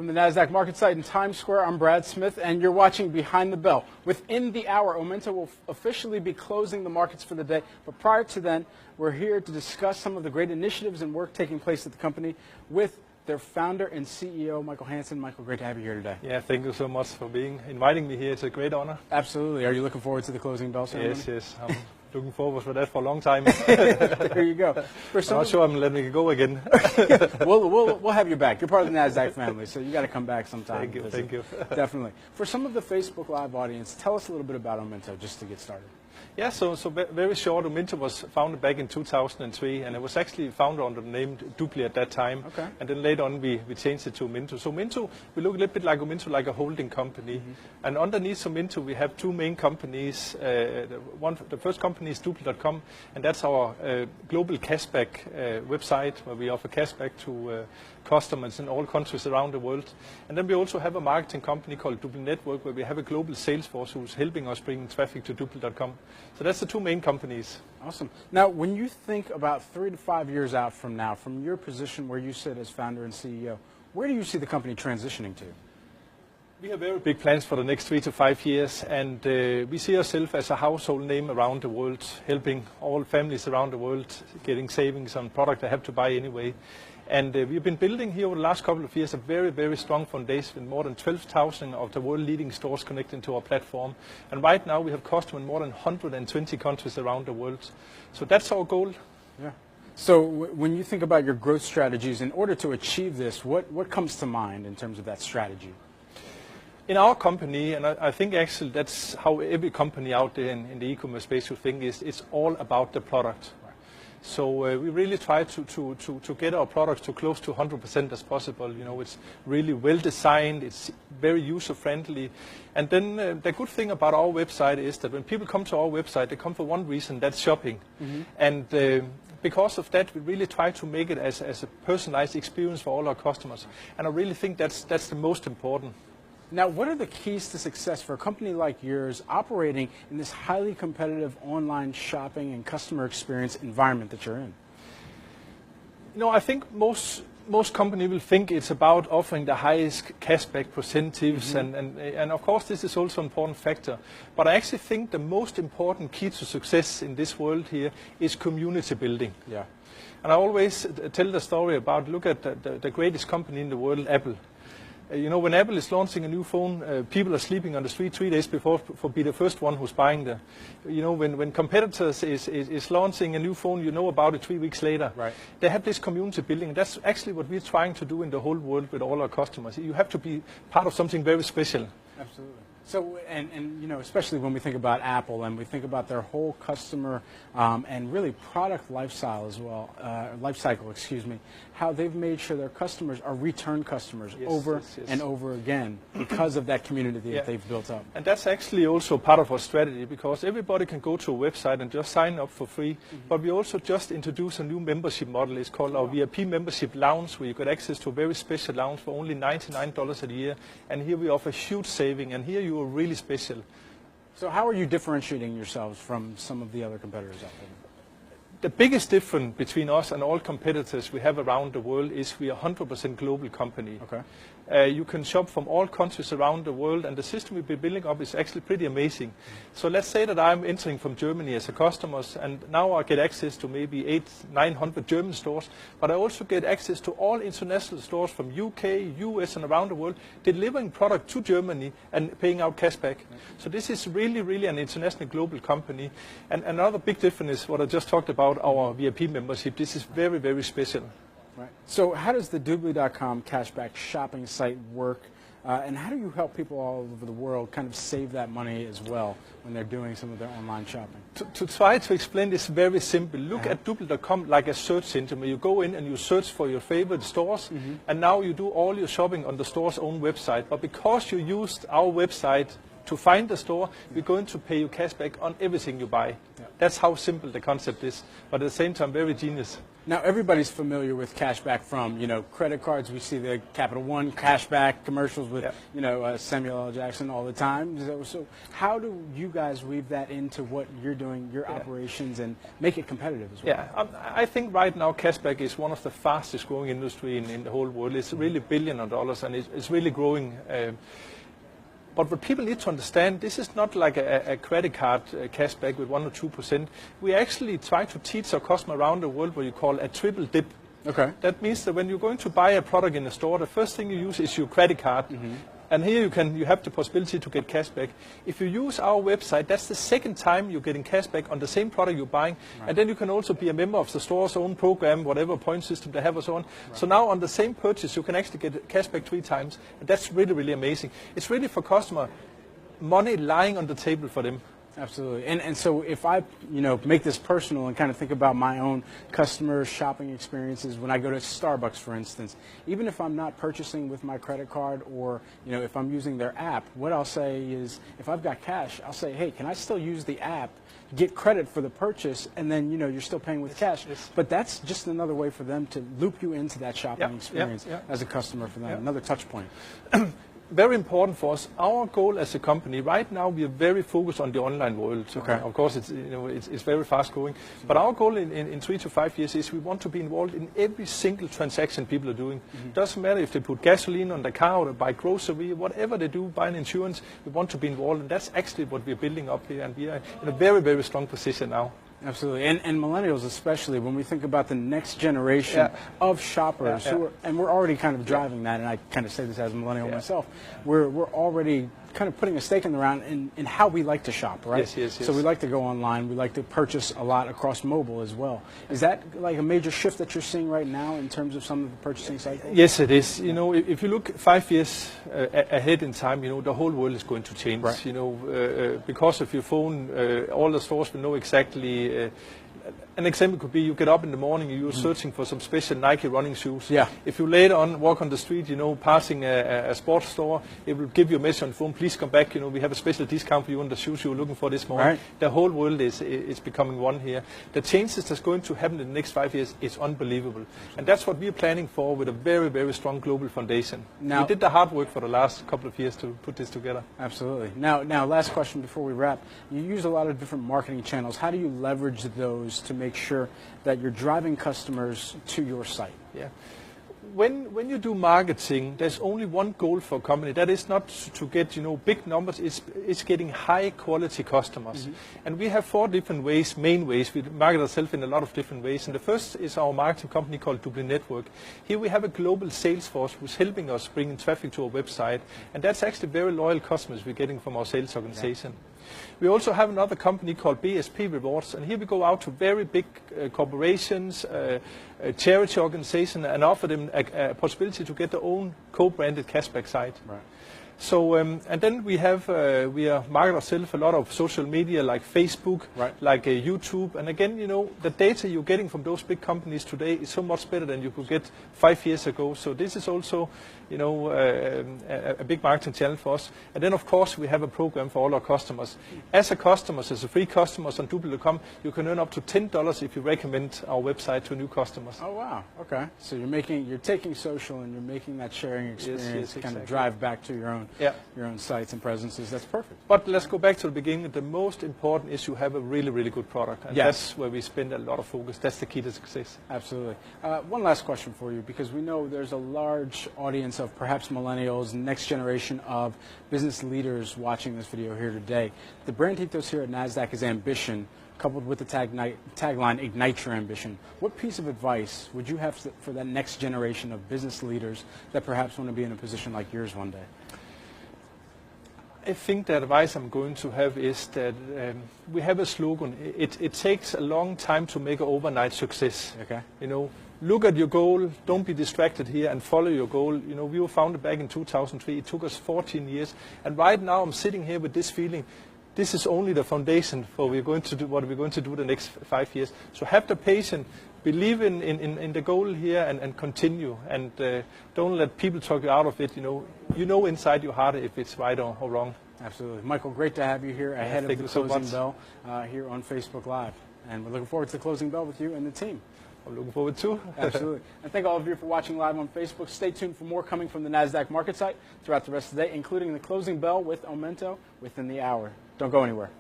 From the Nasdaq market site in Times Square, I'm Brad Smith, and you're watching Behind the Bell. Within the hour, Omenta will officially be closing the markets for the day. But prior to then, we're here to discuss some of the great initiatives and work taking place at the company with their founder and CEO, Michael Hansen. Michael, great to have you here today. Yeah, thank you so much for inviting me here. It's a great honor. Absolutely. Are you looking forward to the closing bell ceremony? Yes. I'm looking forward for that for a long time. There you go. I'm not sure I'm letting it go again. We'll have you back. You're part of the Nasdaq family, so you got to come back sometime. Thank you. Definitely. For some of the Facebook Live audience, tell us a little bit about Omenta just to get started. Yeah, so very short, Omenta was founded back in 2003, and it was actually founded under the name Dupli at that time. Okay. And then later on, we changed it to Omenta. So Omenta, we look a little bit like Omenta, like a holding company. Mm-hmm. And underneath Omenta, we have two main companies. The first company is Dupli.com, and that's our global cashback website, where we offer cashback to customers in all countries around the world. And then we also have a marketing company called Dupli Network, where we have a global sales force who's helping us bring traffic to Dupli.com. So that's the two main companies. Awesome. Now, when you think about 3 to 5 years out from now, from your position where you sit as founder and CEO, where do you see the company transitioning to? We have very big plans for the next 3 to 5 years, and we see ourselves as a household name around the world, helping all families around the world getting savings on product they have to buy anyway. And we've been building here over the last couple of years a very, very strong foundation with more than 12,000 of the world-leading stores connected to our platform. And right now we have customers in more than 120 countries around the world. So that's our goal. Yeah. So when you think about your growth strategies, in order to achieve this, what comes to mind in terms of that strategy? In our company, and I think actually that's how every company out there in the e-commerce space should think, is it's all about the product. So we really try to get our products to close to 100% as possible. You know, it's really well designed, it's very user friendly. And then the good thing about our website is that when people come to our website, they come for one reason, that's shopping. Mm-hmm. And because of that, we really try to make it as a personalized experience for all our customers. And I really think that's the most important. Now, what are the keys to success for a company like yours operating in this highly competitive online shopping and customer experience environment that you're in? You know, I think most companies will think it's about offering the highest cashback percentages, mm-hmm. and of course this is also an important factor. But I actually think the most important key to success in this world here is community building. Yeah. And I always tell the story about, look at the greatest company in the world, Apple. You know, when Apple is launching a new phone, people are sleeping on the street 3 days before for be the first one who's buying the. You know, when competitors is launching a new phone, you know about it 3 weeks later. Right. They have this community building. That's actually what we're trying to do in the whole world with all our customers. You have to be part of something very special. Absolutely. So, and you know, especially when we think about Apple and we think about their whole customer and really product lifestyle as well, life cycle, excuse me, how they've made sure their customers are return customers over and over again because of that community that they've built up. And that's actually also part of our strategy, because everybody can go to a website and just sign up for free. Mm-hmm. But we also just introduced a new membership model. It's called our VIP membership lounge, where you get access to a very special lounge for only $99 a year. And here we offer huge saving, and here you are really special. So how are you differentiating yourselves from some of the other competitors out there? The biggest difference between us and all competitors we have around the world is we are 100% global company. Okay. You can shop from all countries around the world, and the system we've been building up is actually pretty amazing. So let's say that I'm entering from Germany as a customer, and now I get access to maybe 800-900 German stores, but I also get access to all international stores from UK, US, and around the world, delivering product to Germany and paying out cashback. So this is really, really an international global company. And another big difference is what I just talked about, our VIP membership. This is very, very special. Right. So how does the Dupli.com cashback shopping site work, and how do you help people all over the world kind of save that money as well when they're doing some of their online shopping? To try to explain this very simple, look at Dupli.com like a search engine where you go in and you search for your favorite stores, mm-hmm. and now you do all your shopping on the store's own website. But because you used our website to find the store, we're going to pay you cashback on everything you buy. Yeah. That's how simple the concept is, but at the same time very genius. Now, everybody's familiar with cashback from, credit cards. We see the Capital One cashback commercials with, Samuel L. Jackson all the time. So how do you guys weave that into what you're doing, your operations, and make it competitive as well? Yeah, I think right now cashback is one of the fastest growing industry in the whole world. It's really $1 billion, and it's really growing. But what people need to understand, this is not like a credit card cashback with 1 or 2%. We actually try to teach our customer around the world what you call a triple dip. Okay. That means that when you're going to buy a product in a store, the first thing you use is your credit card. And here you have the possibility to get cashback. If you use our website, that's the second time you're getting cashback on the same product you're buying. Right. And then you can also be a member of the store's own program, whatever point system they have and so on. Right. So now on the same purchase, you can actually get cashback 3 times. And that's really, really amazing. It's really for customer money lying on the table for them. Absolutely. And so if I, make this personal and kind of think about my own customer shopping experiences when I go to Starbucks, for instance, even if I'm not purchasing with my credit card or, if I'm using their app, what I'll say is if I've got cash, I'll say, hey, can I still use the app, get credit for the purchase, and then, you're still paying with cash. But that's just another way for them to loop you into that shopping experience as a customer for them, another touch point. Very important for us. Our goal as a company right now, we are very focused on the online world. Okay. Of course, it's very fast growing. But our goal in 3 to 5 years is we want to be involved in every single transaction people are doing. Doesn't matter if they put gasoline on the car or they buy grocery, whatever they do, buy an insurance. We want to be involved, and that's actually what we're building up here. And we are in a very, very strong position now. Absolutely, and millennials especially, when we think about the next generation of shoppers, and we're already kind of driving that, and I kind of say this as a millennial myself, we're already kind of putting a stake in the ground in how we like to shop, right? Yes. So we like to go online, we like to purchase a lot across mobile as well. Is that like a major shift that you're seeing right now in terms of some of the purchasing cycles? Yes, it is. If you look 5 years ahead in time, the whole world is going to change. Right. Because of your phone, all the stores will know exactly. An example could be you get up in the morning, you're searching for some special Nike running shoes. Yeah. If you later on walk on the street, passing a sports store, it will give you a message on the phone, please come back, we have a special discount for you on the shoes you were looking for this morning. Right. The whole world is becoming one here. The changes that's going to happen in the next 5 years is unbelievable. And that's what we're planning for with a very, very strong global foundation. Now, we did the hard work for the last couple of years to put this together. Absolutely. Now, last question before we wrap. You use a lot of different marketing channels. How do you leverage those to make sure that you're driving customers to your site? Yeah. When you do marketing, there's only one goal for a company. That is not to get big numbers. It's getting high quality customers. And we have 4 different ways, main ways. We market ourselves in a lot of different ways. And the first is our marketing company called Dublin Network. Here we have a global sales force who's helping us bringing traffic to our website. And that's actually very loyal customers we're getting from our sales organization. Yeah. We also have another company called BSP Rewards, and here we go out to very big corporations, charity organizations, and offer them a possibility to get their own co-branded cashback site. Right. So, and then we are market ourselves a lot of social media like Facebook, like YouTube. And again, the data you're getting from those big companies today is so much better than you could get 5 years ago. So this is also, a big marketing channel for us. And then, of course, we have a program for all our customers. As a free customers on Dublin.com, you can earn up to $10 if you recommend our website to new customers. Oh, wow. Okay. So you're taking social and you're making that sharing experience kind of drive back to your own sites and presences. That's perfect. But let's go back to the beginning. The most important is you have a really, really good product. And that's where we spend a lot of focus. That's the key to success. Absolutely. One last question for you, because we know there's a large audience of perhaps millennials, next generation of business leaders watching this video here today. The brand ethos here at Nasdaq is ambition, coupled with the tagline, ignite your ambition. What piece of advice would you have for that next generation of business leaders that perhaps want to be in a position like yours one day? I think the advice I'm going to have is that we have a slogan. It takes a long time to make an overnight success. Okay. Look at your goal, don't be distracted here, and follow your goal. We were founded back in 2003. It took us 14 years. And right now I'm sitting here with this feeling, this is only the foundation for what we're going to do the next 5 years. So have the patience, believe in the goal here, and continue. And don't let people talk you out of it. You know inside your heart if it's right or wrong. Absolutely. Michael, great to have you here ahead of the closing bell here on Facebook Live. And we're looking forward to the closing bell with you and the team. I'm looking forward to. Absolutely. And thank all of you for watching live on Facebook. Stay tuned for more coming from the Nasdaq market site throughout the rest of the day, including the closing bell with Aumento within the hour. Don't go anywhere.